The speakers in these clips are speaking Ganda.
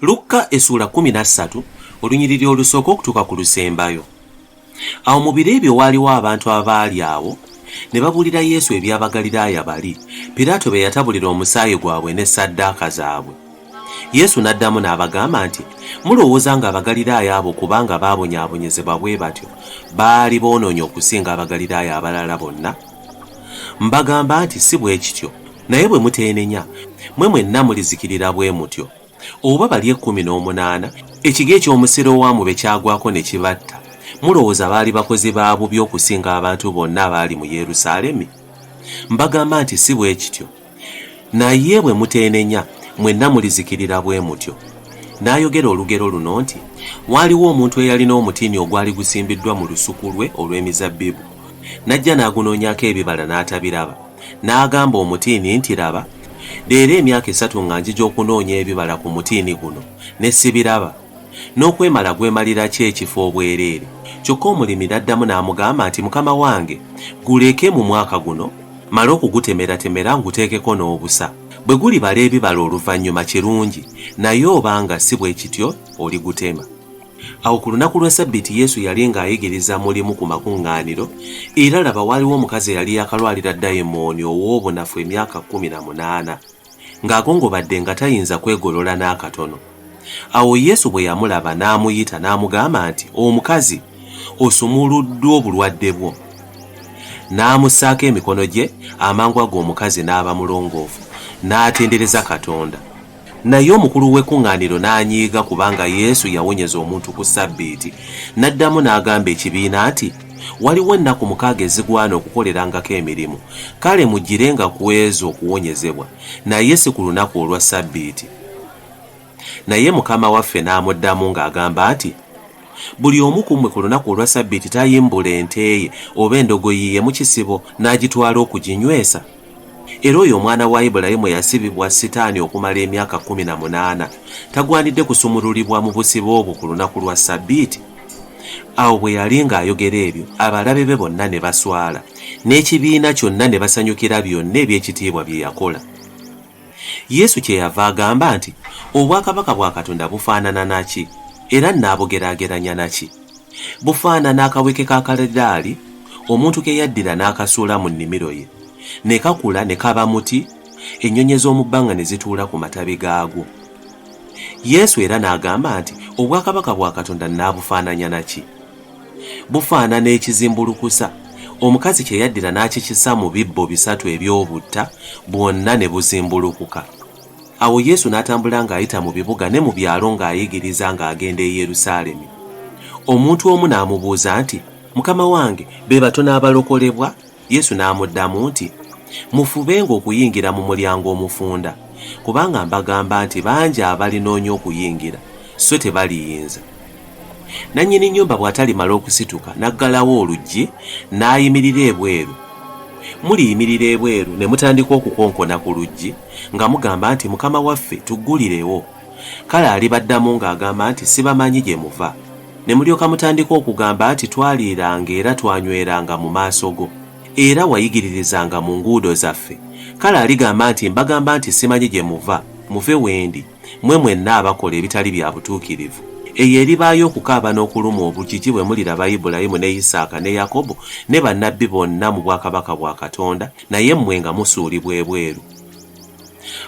Lukka essula 13 olunyiriri olusooka okutuuka ku lusembayo. Awo mu biro ebyo waaliwo abantu abaali awo ne babuulira Yesu eby'Abagaliraaya bali Piraato be yatabulira omusaayi gwabwe ne ssaddaaka zaabwe. Yesu n'addamu n'abagamba nti, mulowooza nga Abagaliraaya abo kubanga baabonyaabonyezebwa bwe batyo baali boonoonye okusinga Abagaliraaya abalala bonna? Mbagamba nti si bwe kityo, naye bwe muteenenya mwe mwenna mulizikirira bwe mutyo. Oba bali 18 ekigo eky'omusiro bwe kyagwako ne kibatta, mulowooza baali bakozi ba bubi okusinga abantu bonna abaali mu Yerusaalemi? Mbagamba nti si bwe kityo, naye bwe muteenenya mwenna mulizikirira bwe mutyo. N'ayogera olugero luno nti, waaliwo omuntu eyalina omutiini ogwali gusimbiddwa mu lusuku lwe olw'emizabbibu. N'ajja n'agunoonyako ebibala n'atabiraba. N'agamba omutiini nti, laba, leero emyaka 3 nga njija okunoonya ebibala ku mutiini guno ne sibiraba. N'okwemala gwemalira ki ekifo obwereere? Kyokka omulimi n'addamu n'amugamba nti, mukama wange, guleke mu mwaka guno, male okugutemeratemera nguteekeko n'obusa. Bwe gulibala ebibala oluvannyuma kirungi, naye obanga si bwe kityo oligutema. Awo ku lunaku lwa Ssabbiiti Yesu yali ng'ayigiriza mulimu ku makuŋŋaaniro, era laba waaliwo omukazi eyali yakalwalira dayimooni ow'obunafu emyaka 18, ng'agongobadde nga tayinza kwegolola n'akatono. Awo Yesu bwe yamulaba n'amuyita n'amugamba nti, omukazi, osumuluddwa obulwadde bwo. N'amussaako emikono gye, amangu ago omukazi n'aba mulongoofu, n'atendereza Katonda. Naye omukulu w'ekkuŋŋaaniro n'anyiiga kubanga Yesu yawonyeza omuntu ku Ssabbiiti, n'addamu n'agamba ekibiina nti, waliwo ennaku 6 ezigwana okukolerangako emirimu, kale muggirenga ku ezo okuwonyezebwa, naye si ku lunaku olwa Ssabbiiti. Naye Mukama waffe n'amuddamu ng'agamba nti, buli omu ku mmwe ku lunaku olwa Ssabbiiti tayimbula ente ye oba endogoyi ye mu kisibo n'agitwala okuginywesa? Era oyo omwana wa Ibulayimu yasibibwa Sitaani okumala emyaka 18, tagwanidde kusumululibwa mu busibo obwo ku lunaku lwa Ssabbiiti? Awo bwe yali ng'ayogera ebyo, abalabe be bonna ne baswala, n'ekibiina kyonna ne basanyukira byonna eby'ekitiibwa bye yakola. Yesu kyeyava agamba nti, obwakabaka bwa Katonda bufaanana naki? Era n'abugeraageranya naki? Bufaanana akaweke ka kaladaali omuntu ke yaddira n'akasuula mu nnimiro ye, ne kakula ne kaba muti, ennyonyi z'omu bbanga ne zituula ku matabi gaagwo. Yesu era n'agamba nti, obwakabaka bwa Katonda n'abufaananya naki? Bufaanana ekizimbulukusa omukazi kye yaddira n'akikisa mu bibbo 3 eby'obutta, bwonna ne buzimbulukuka. Awo Yesu n'atambula ng'ayita mu bibuga ne mu byalo ng'ayigiriza ng'agenda e Yerusaalemi. Omuntu omu n'amubuuza nti, mukama wange, be batono abalokolebwa? Yesu n'amuddamu nti, mufubenga okuyingira mu mulyango omufunda, kubanga mbagamba nti bangi abalinoonya okuyingira, so tebaliyinza. Nannyini nnyumba bw'atalimala okusituka n'aggalawo oluggi n'ayimirira ebweru. Muliyimirira ebweru ne mutandika okukonkona ku luggi nga mugamba nti, mukama waffe, tuggulirewo. Kale alibaddamu ng'agamba nti, sibamanyi gye muva. Ne mulyoka mutandika okugamba nti, twaliiranga era twanyweranga mu maaso go, era wayigiririzanga mu nguudo zaffe. Kale aligamba nti, mbagamba nti simanyi gye muva, muve wendi, mwe mwenna abakola ebitali bya butuukirivu. Eyo eribaayo okukaaba n'okuluma obujiji bwe muliraba Ibulayimu ne Isaaka ne Yakobo ne bannabbi bonna mu bwakabaka bwa Katonda, naye mmwe nga musuulibwa ebweru.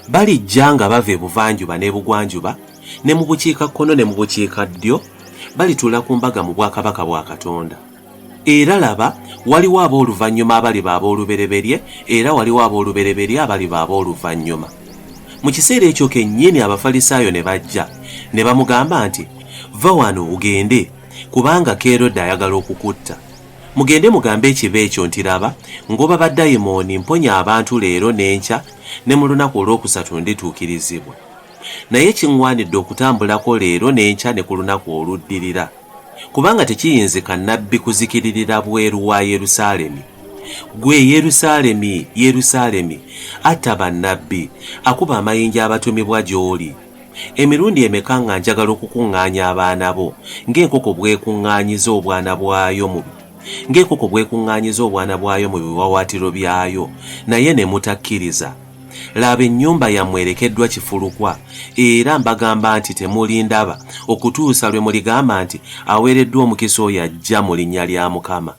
Balijja nga bava ebuvanjuba n'ebugwanjuba, ne mu bukiikakkono ne mu bukiikaddyo, balituula ku mbaga mu bwakabaka bwa Katonda. Era laba, waliwo ab'oluvannyuma abaliba ab'olubereberye, era waliwo ab'olubereberye abaliba ab'oluvannyuma. Mu kiseera ekyo kennyini Abafalisaayo ne bajja, ne bamugamba nti, va wano ugende, kubanga Kerode ayagala okukutta. Mugende mugambe ekiba ekyo nti, laba, ngoba baddayimooni mponya abantu leero n'enkya, ne mu lunaku olwokusatu ndituukirizibwa. Naye kiŋŋwanidde okutambulako leero n'enkya ne ku lunaku oluddirira, kubanga tekiyinzika nnabbi kuzikiririra bweru wa Yerusaalemi. Gwe Yerusaalemi, Yerusaalemi, atta bannabbi, akuba amayinja abatumibwa gy'oli. Emirundi emeka nga njagala okukuŋŋaanya abaana bo, ng'enkoko bwekuŋŋaanyiza obwana bwayo mu biwawaatiro byayo, naye ne mutakkiriza. laba ennyumba yammwe erekeddwa kifulukwa, era mbagamba nti temuli ndaba okutuusa lwe muligamba nti aweereddwa omukisa oyo ajja mu linnya lya Mukama.